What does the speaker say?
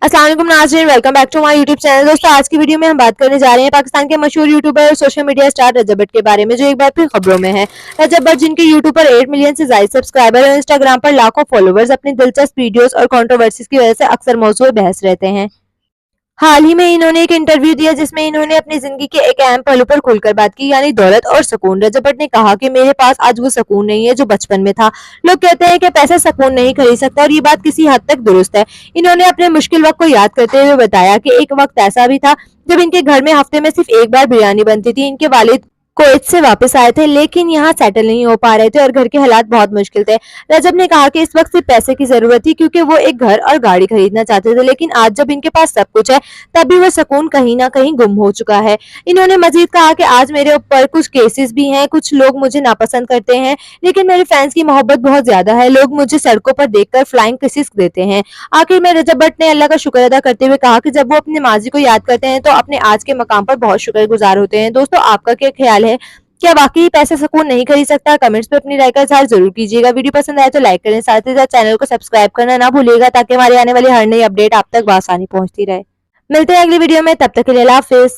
अस्सलाम वालेकुम नाज़रीन, welcome back to my YouTube channel. दोस्तों, आज की वीडियो में हम बात करने जा रहे हैं पाकिस्तान के मशहूर यूट्यूबर और सोशल मीडिया स्टार रजब भट्ट के बारे में, जो एक बार फिर खबरों में है। रजब भट्ट, जिनके यूट्यूब पर 8 मिलियन से ज्यादा सब्सक्राइबर और इंस्टाग्राम पर लाखों फॉलोवर्स, अपनी दिलचस्प वीडियोस और कंट्रोवर्सीज की वजह से अक्सर मौजूद बहस रहते हैं। हाल ही में इन्होंने एक इंटरव्यू दिया जिसमें इन्होंने अपनी जिंदगी के एक अहम पहलू पर खुलकर बात की, यानी दौलत और सुकून। रजब भट्ट ने कहा कि मेरे पास आज वो सुकून नहीं है जो बचपन में था। लोग कहते हैं कि पैसा सुकून नहीं खरीद सकता, और ये बात किसी हद तक दुरुस्त है। इन्होंने अपने मुश्किल वक्त को याद करते हुए बताया कि एक वक्त ऐसा भी था जब इनके घर में हफ्ते में सिर्फ एक बार बिरयानी बनती थी। इनके वालिद कुवैत से वापस आए थे, लेकिन यहाँ सेटल नहीं हो पा रहे थे और घर के हालात बहुत मुश्किल थे। रजब ने कहा कि इस वक्त सिर्फ पैसे की जरूरत थी, क्योंकि वो एक घर और गाड़ी खरीदना चाहते थे, लेकिन आज जब इनके पास सब कुछ है, तब भी वो सुकून कहीं ना कहीं गुम हो चुका है। इन्होंने मजीद कहा कि आज मेरे ऊपर कुछ केसेस भी हैं, कुछ लोग मुझे नापसंद करते हैं, लेकिन मेरे फैंस की मोहब्बत बहुत ज्यादा है। लोग मुझे सड़कों पर देखकर फ्लाइंग किसेस देते हैं। आखिर में रजब भट्ट ने अल्लाह का शुक्र अदा करते हुए कहा कि जब वो अपने माजी को याद करते हैं तो अपने आज के मकाम पर बहुत शुक्रगुजार होते हैं। दोस्तों, आपका क्या ख्याल है? क्या वाकई पैसे सुकून नहीं खरीद सकता? कमेंट्स में अपनी राय का इजहार जरूर कीजिएगा। वीडियो पसंद आए तो लाइक करें, साथ ही साथ चैनल को सब्सक्राइब करना ना भूलिएगा, ताकि हमारी आने वाली हर नई अपडेट आप तक बआसानी पहुंचती रहे। मिलते हैं अगली वीडियो में, तब तक के लिए अल्लाह हाफिज।